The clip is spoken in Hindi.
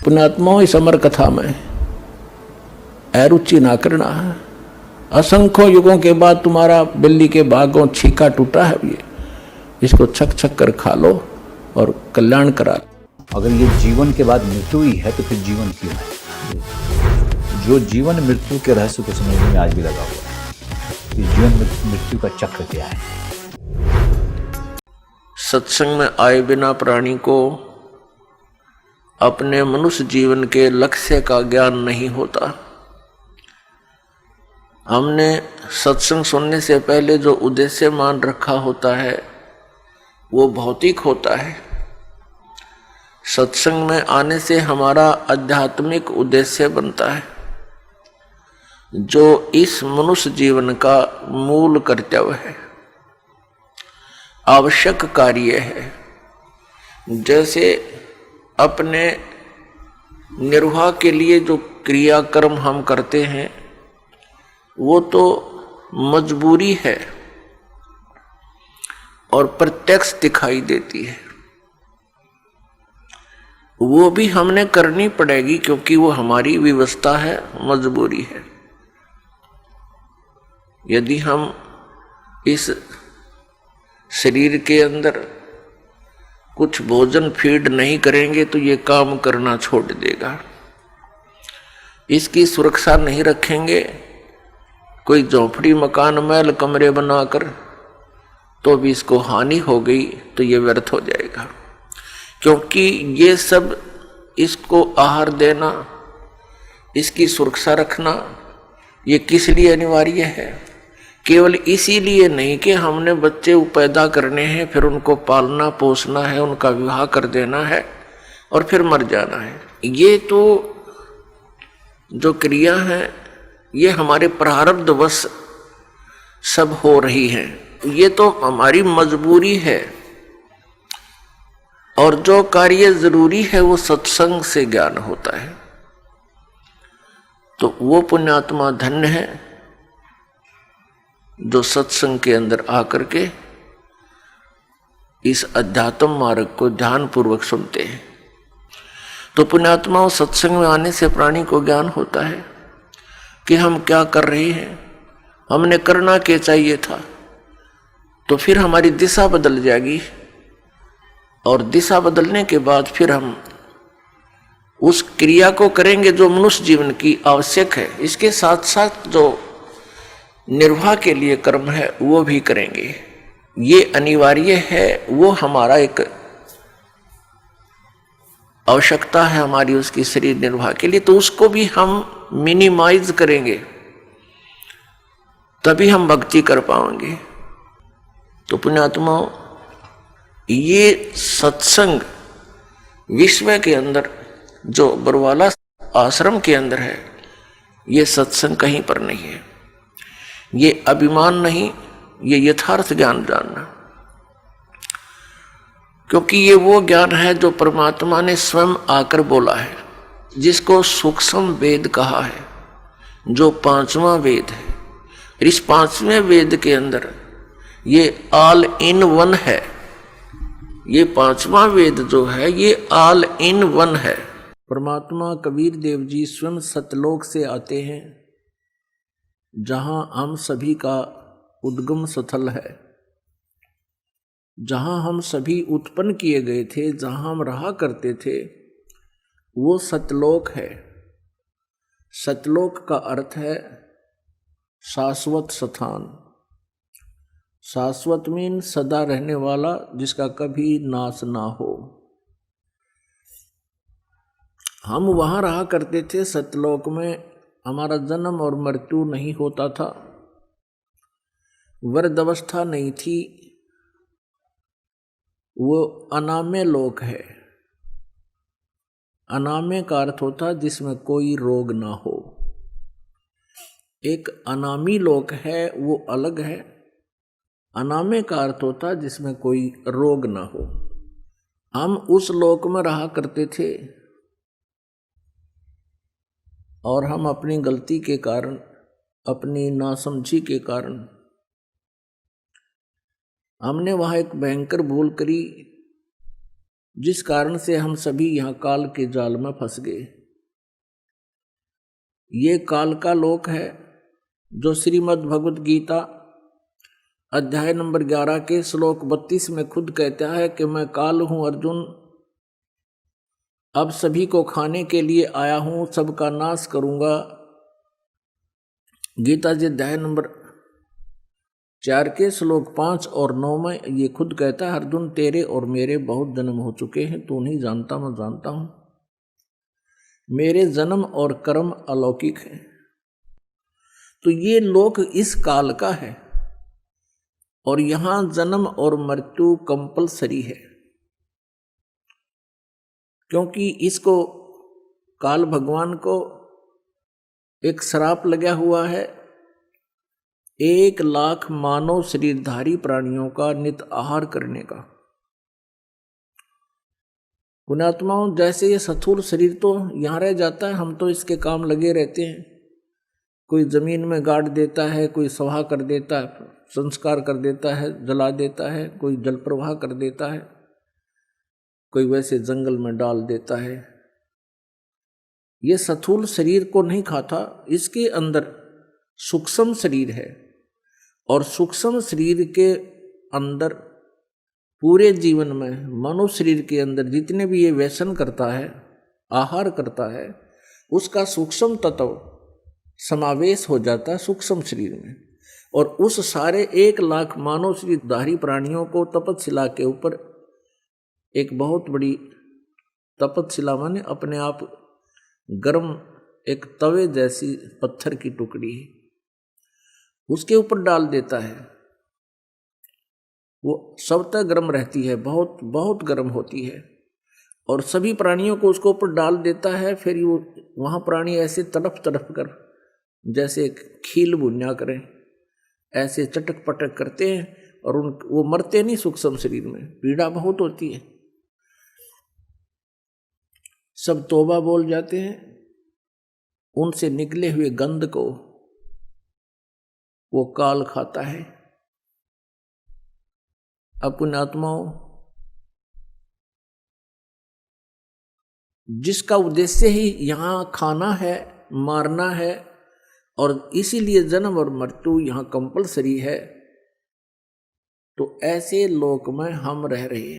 पुण्यात्माओं, इस अमर कथा में अरुचि ना करना है। असंख्यों युगों के बाद तुम्हारा बिल्ली के भागों छीका टूटा है, ये इसको छक छक कर खा लो और कल्याण करा लो। अगर ये जीवन के बाद मृत्यु ही है तो फिर जीवन क्यों है? जो जीवन मृत्यु के रहस्य को समझने में आज भी लगा हुआ है, इस जीवन मृत्यु का चक्र क्या है? सत्संग में आए बिना प्राणी को अपने मनुष्य जीवन के लक्ष्य का ज्ञान नहीं होता। हमने सत्संग सुनने से पहले जो उद्देश्य मान रखा होता है वो भौतिक होता है। सत्संग में आने से हमारा आध्यात्मिक उद्देश्य बनता है, जो इस मनुष्य जीवन का मूल कर्तव्य है, आवश्यक कार्य है। जैसे अपने निर्वाह के लिए जो क्रियाकर्म हम करते हैं वो तो मजबूरी है और प्रत्यक्ष दिखाई देती है, वो भी हमने करनी पड़ेगी क्योंकि वो हमारी व्यवस्था है, मजबूरी है। यदि हम इस शरीर के अंदर कुछ भोजन फीड नहीं करेंगे तो ये काम करना छोड़ देगा। इसकी सुरक्षा नहीं रखेंगे, कोई झोपड़ी मकान महल कमरे बनाकर, तो भी इसको हानि हो गई तो ये व्यर्थ हो जाएगा। क्योंकि ये सब इसको आहार देना, इसकी सुरक्षा रखना, ये किस लिए अनिवार्य है? केवल इसीलिए नहीं कि हमने बच्चे पैदा करने हैं, फिर उनको पालना पोसना है, उनका विवाह कर देना है और फिर मर जाना है। ये तो जो क्रिया है ये हमारे प्रारब्धवश सब हो रही है, ये तो हमारी मजबूरी है। और जो कार्य जरूरी है वो सत्संग से ज्ञान होता है। तो वो पुण्यात्मा धन्य है जो सत्संग के अंदर आकर के इस अध्यात्म मार्ग को ध्यान पूर्वक सुनते हैं। तो पुण्यात्माओं, सत्संग में आने से प्राणी को ज्ञान होता है कि हम क्या कर रहे हैं, हमने करना क्या चाहिए था। तो फिर हमारी दिशा बदल जाएगी और दिशा बदलने के बाद फिर हम उस क्रिया को करेंगे जो मनुष्य जीवन की आवश्यक है। इसके साथ साथ जो निर्वाह के लिए कर्म है वो भी करेंगे, ये अनिवार्य है। वो हमारा एक आवश्यकता है हमारी उसकी शरीर निर्वाह के लिए, तो उसको भी हम मिनिमाइज करेंगे, तभी हम भक्ति कर पाएंगे। तो पुण्यात्माओं, ये सत्संग विश्व के अंदर जो बरवाला आश्रम के अंदर है, ये सत्संग कहीं पर नहीं है। ये अभिमान नहीं, ये यथार्थ ज्ञान जानना। क्योंकि ये वो ज्ञान है जो परमात्मा ने स्वयं आकर बोला है, जिसको सूक्ष्म वेद कहा है, जो पांचवा वेद है। इस पांचवें वेद के अंदर ये ऑल इन वन है। ये पांचवा वेद जो है ये ऑल इन वन है। परमात्मा कबीर देव जी स्वयं सतलोक से आते हैं, जहां हम सभी का उद्गम स्थल है, जहां हम सभी उत्पन्न किए गए थे, जहां हम रहा करते थे, वो सतलोक है। सतलोक का अर्थ है शाश्वत स्थान। शाश्वत मीन सदा रहने वाला, जिसका कभी नाश ना हो। हम वहां रहा करते थे सतलोक में, हमारा जन्म और मृत्यु नहीं होता था, वृद्ध अवस्था नहीं थी। वो अनाम्य लोक है। अनाम्य का अर्थ होता जिसमें कोई रोग ना हो। एक अनामी लोक है, वो अलग है। अनाम्य का अर्थ होता जिसमें कोई रोग ना हो। हम उस लोक में रहा करते थे और हम अपनी गलती के कारण, अपनी नासमझी के कारण हमने वहां एक भयंकर भूल करी जिस कारण से हम सभी यहाँ काल के जाल में फंस गए। ये काल का लोक है जो श्रीमद् भगवत गीता अध्याय नंबर 11 के श्लोक 32 में खुद कहता है कि मैं काल हूं अर्जुन, अब सभी को खाने के लिए आया हूं, सबका नाश करूंगा। गीता जी अध्याय नंबर 4 के श्लोक 5 और 9 में ये खुद कहता है, अर्जुन तेरे और मेरे बहुत जन्म हो चुके हैं, तू नहीं जानता मैं जानता हूं। मेरे जन्म और कर्म अलौकिक है। तो ये लोक इस काल का है और यहां जन्म और मृत्यु कंपलसरी है, क्योंकि इसको काल भगवान को एक श्राप लगा हुआ है 1,00,000 मानव शरीरधारी प्राणियों का नित आहार करने का। पुण्यात्माओं, जैसे ये स्थूल शरीर तो यहाँ रह जाता है, हम तो इसके काम लगे रहते हैं। कोई जमीन में गाड़ देता है, कोई सवा कर देता है, संस्कार कर देता है, जला देता है, कोई जल प्रवाह कर देता है, कोई वैसे जंगल में डाल देता है। ये स्थूल शरीर को नहीं खाता, इसके अंदर सूक्ष्म शरीर है और सूक्ष्म शरीर के अंदर पूरे जीवन में मनुष्य शरीर के अंदर जितने भी ये व्यसन करता है, आहार करता है, उसका सूक्ष्म तत्व समावेश हो जाता है सूक्ष्म शरीर में। और उस सारे 1,00,000 मानव शरीरधारी प्राणियों को तपतशिला के ऊपर एक बहुत बड़ी तपतशिला माने अपने आप गर्म एक तवे जैसी पत्थर की टुकड़ी उसके ऊपर डाल देता है। वो सब तक गर्म रहती है, बहुत बहुत गर्म होती है और सभी प्राणियों को उसको ऊपर डाल देता है। फिर वो वहाँ प्राणी ऐसे तड़प तड़प कर जैसे खील भुन्या करें, ऐसे चटक पटक करते हैं और वो मरते नहीं। सूक्ष्म शरीर में पीड़ा बहुत होती है, सब तौबा बोल जाते हैं। उनसे निकले हुए गंध को वो काल खाता है। अपने आत्माओं, जिसका उद्देश्य ही यहां खाना है, मारना है और इसीलिए जन्म और मृत्यु यहां कंपलसरी है, तो ऐसे लोक में हम रह रहे हैं।